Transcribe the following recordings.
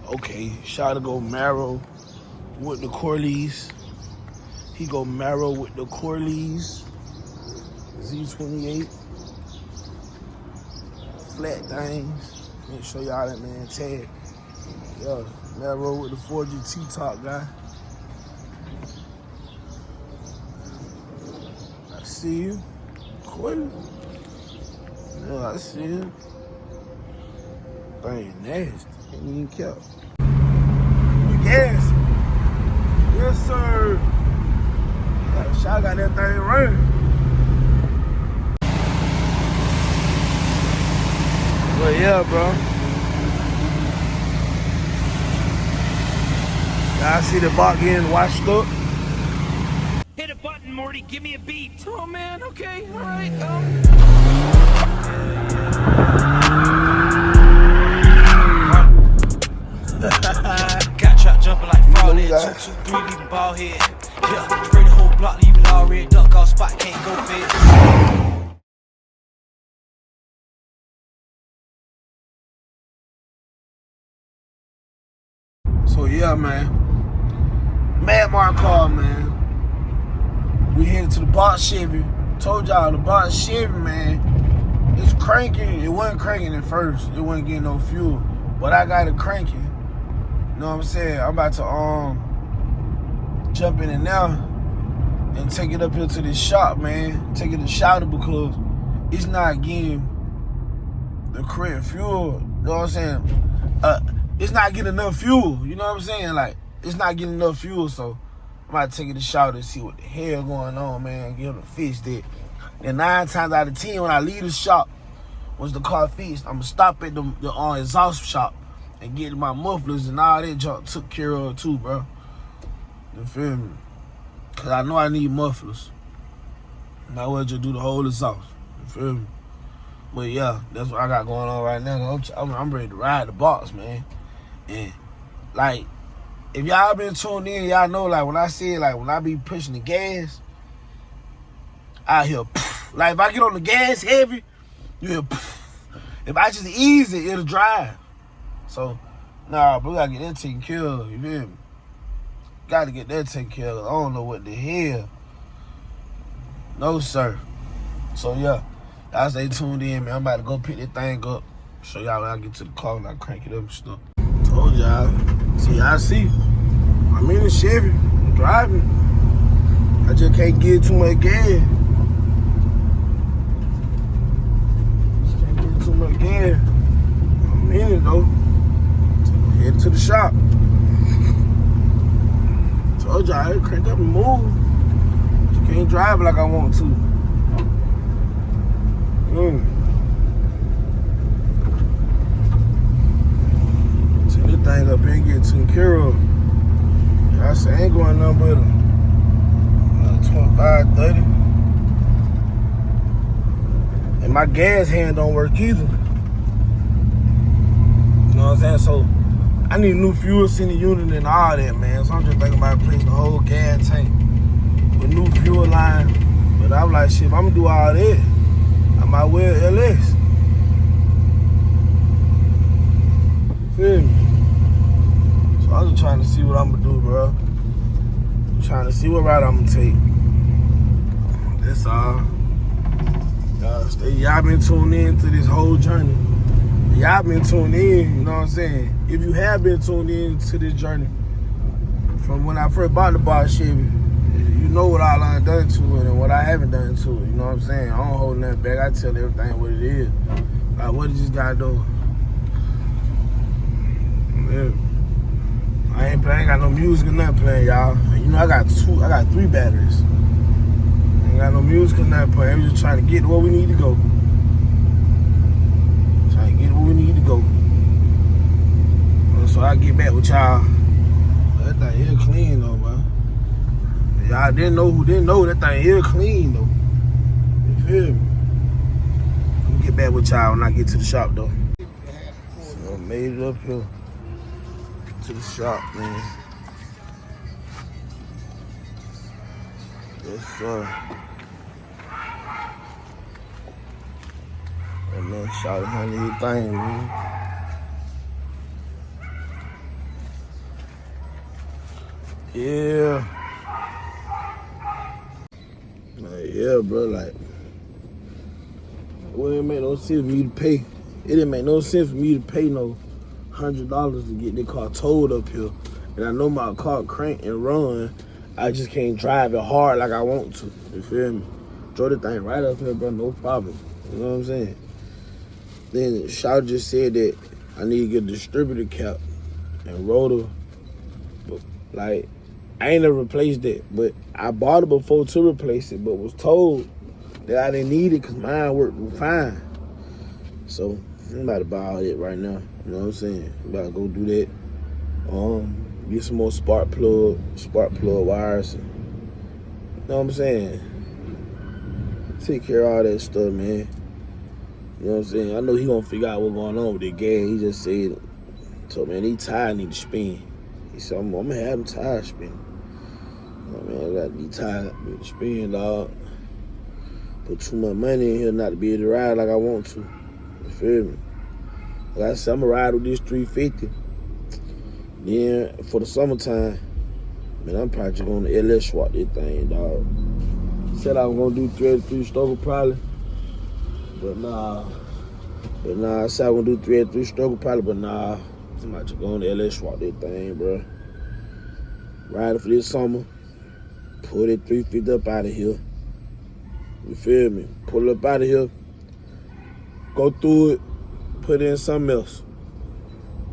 Okay, shot to go marrow with the Corleys. He go marrow with the Corleys. Z28. Flat things. Let me show y'all that man tag. Yeah, marrow with the 4G T-top guy. I see you. Corley. Yeah, I see you. Thing nasty. Ain't even kept. Gas. Yes, sir. Shot got that thing running. But yeah, bro. Y'all see the box getting washed up? Hit a button, Morty. Give me a beat. Oh man, okay, all right. Got trapped jumping like fraud. 2, 2, 3, leaving ball head. Yeah, spray the whole block, leave it all red. Duck off spot, can't go fit. So yeah, man. Mad Mark car, man. We headed to the box Chevy. Told y'all the box Chevy, man. It's cranking. It wasn't cranking at first. It wasn't getting no fuel. But I got it cranking. You know what I'm saying? I'm about to jump in it now and take it up here to this shop, man. Take it to Shouter because it's not getting the correct fuel. You know what I'm saying? It's not getting enough fuel. You know what I'm saying? Like, it's not getting enough fuel, so I'm about to take it to Shouter and see what the hell going on, man. Get him to fix that. And 9 times out of 10, when I leave the shop, once the car fixed, I'm gonna stop at the exhaust shop and get my mufflers and all that junk took care of too, bro. You feel me? Cause I know I need mufflers. Might well just do the whole exhaust. You feel me? But yeah, that's what I got going on right now. I'm ready to ride the box, man. And like, if y'all been tuned in, y'all know like when I say like when I be pushing the gas, I hear like if I get on the gas heavy, you hear if I just ease it, it'll drive. So nah, bro, we gotta get that taken care of, you feel me? Gotta get that taken care of. I don't know what the hell. No sir. So yeah, y'all stay tuned in, man. I'm about to go pick that thing up. Show y'all when I get to the car and I crank it up and stuff. Told y'all. See, I see. I'm in the Chevy. I'm driving. I just can't get too much gas. Just can't get too much gas. I'm in it though. So head to the shop. Told y'all, I crank up and move. Just can't drive like I want to. Take this thing up here and get taken care of. I say I ain't going nothing but 25, 30. And my gas hand don't work either. You know what I'm saying? So I need new fuel center unit and all that, man. So I'm just thinking about replacing the whole gas tank with new fuel line. But I'm like, shit, if I'm gonna do all that, I might well LS. Feel me? So I'm just trying to see what I'm gonna do, bro. I'm trying to see what route I'm gonna take. That's all. Y'all been tuned in to this whole journey. Y'all been tuned in, you know what I'm saying? If you have been tuned in to this journey, from when I first bought the box Chevy, you know what all I done to it and what I haven't done to it. You know what I'm saying? I don't hold nothing back. I tell everything what it is. Like what it just got doing. Yeah. I ain't got no music or nothing playing, y'all. And you know I got 3 batteries. I ain't got no music or nothing playing. I'm just trying to get to where we need to go. Trying to get to where we need to go. So I get back with y'all. That thing here clean though, man. Y'all didn't know who didn't know that thing here clean though. You feel me? I'm gonna get back with y'all when I get to the shop though. So I made it up here to the shop, man. Yes, sir. And man, shout out to thing, man. Yeah. Like, yeah, bro, like, it didn't make no sense for me to pay. It didn't make no sense for me to pay no $100 to get the car towed up here. And I know my car crank and run. I just can't drive it hard like I want to. You feel me? Drove the thing right up here, bro, no problem. You know what I'm saying? Then Shaw just said that I need to get a distributor cap and rotor. But, like, I ain't never replaced that. But I bought it before to replace it, but was told that I didn't need it because mine worked fine. So I'm about to buy all that right now. You know what I'm saying? I'm about to go do that. Get some more spark plug wires. You know what I'm saying? Take care of all that stuff, man. You know what I'm saying? I know he gonna figure out what's going on with the gas. He just said, told me, man, these tires need to spin. He said, I'm gonna have them tires spin. Oh, man, I got these tires need to spin, dog. Put too much money in here not to be able to ride like I want to. You feel me? Like I said, I'm gonna ride with this 350. Then for the summertime, man, I'm probably just gonna LS swap this thing, dog. Said I was gonna do 383 struggle probably. But nah, I said I was gonna do 383 struggle probably, but nah. I'm about to go on the LS swap this thing, bro. Ride it for this summer. Pull that 350 up out of here. You feel me? Pull it up out of here. Go through it. Put in something else.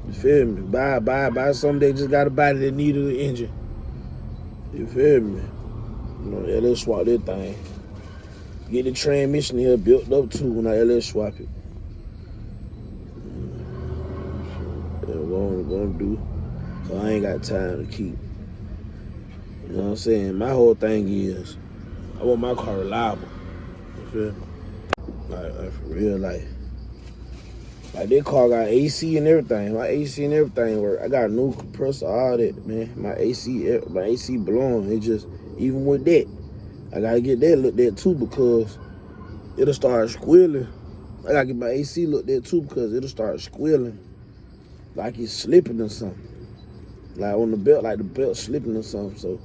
You feel me? Buy something they just got a body that needed an engine. You feel me? You know, LS swap that thing. Get the transmission here built up too when I LS swap it. That's what I'm gonna do. So I ain't got time to keep. You know what I'm saying? My whole thing is I want my car reliable. You feel me? Like for real, like that car got AC and everything. My AC and everything work. I got a new compressor, all that, man. My AC blowing. It just, even with that, I gotta get that looked at too because it'll start squealing. I gotta get my AC looked at too because it'll start squealing like it's slipping or something. Like on the belt, like the belt slipping or something. So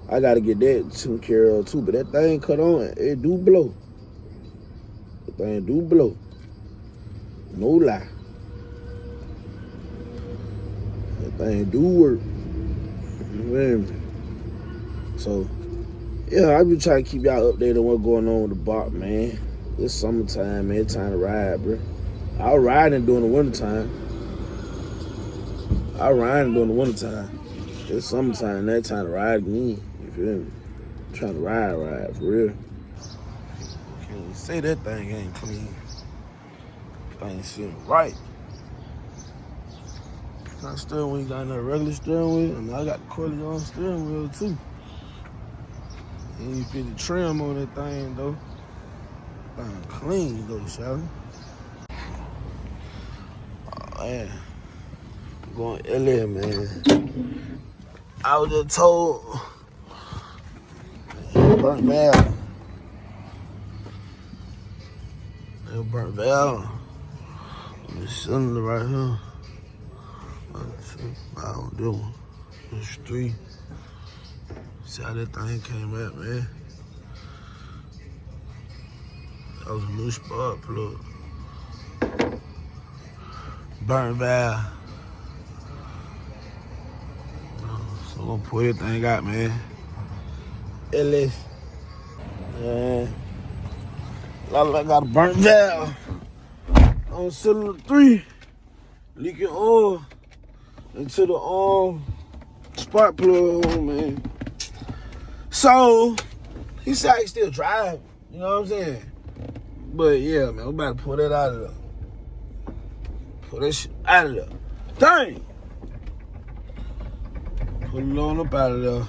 I gotta get that taken care of too. But that thing cut on, it do blow. The thing do blow. No lie. That thing do work. You feel me? So, yeah, I be trying to keep y'all updated on what's going on with the bot, man. It's summertime, man. It's time to ride, bro. I'll ride during the wintertime. It's summertime, that time to ride again. You feel me? I'm trying to ride for real. Can't even say that thing ain't clean. Thing sitting right. Got steering wheel, got that regular steering wheel, and I got the Corleone steering wheel too. And you fit the trim on that thing though. Thing clean though, shawty. Oh man. I'm going LA, man. I was just told burnt valve. Burnt valve. The cylinder right here. 1, 2, I don't do one. There's 3. See how that thing came out, man. That was a new spark plug. Burnt valve. So I'm gonna pull that thing out, man. LS. Man. I got a burnt valve. On cylinder 3, leaking oil into the spark plug, man. So he said I can still drive, you know what I'm saying? But yeah, man, we about to pull that out of there. Pull that shit out of there. Dang! Pull it on up out of there.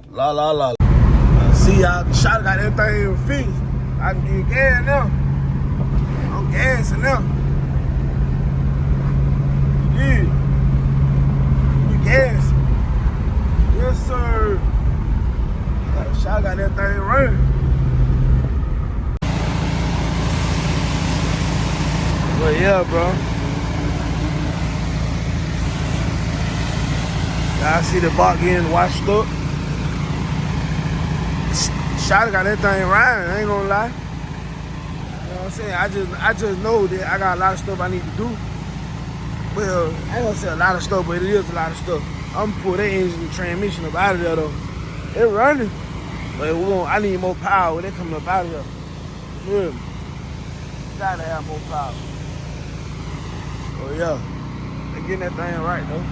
La la la. See, y'all, shot got everything fixed. I can get gas now. I'm gassing now. Yeah. We gassing. Yes, sir. Shot got that thing running. But yeah, bro. I see the box getting washed up. Shotty got that thing riding, I ain't gonna lie. You know what I'm saying? I just know that I got a lot of stuff I need to do. Well, I ain't gonna say a lot of stuff, but it is a lot of stuff. I'm gonna pull that engine and transmission up out of there though. It running. But I need more power when they coming up out of here. Yeah. Gotta have more power. Oh yeah. They getting that thing right though.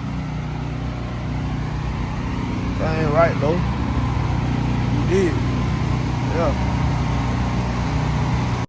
That ain't right though. You did. Yeah.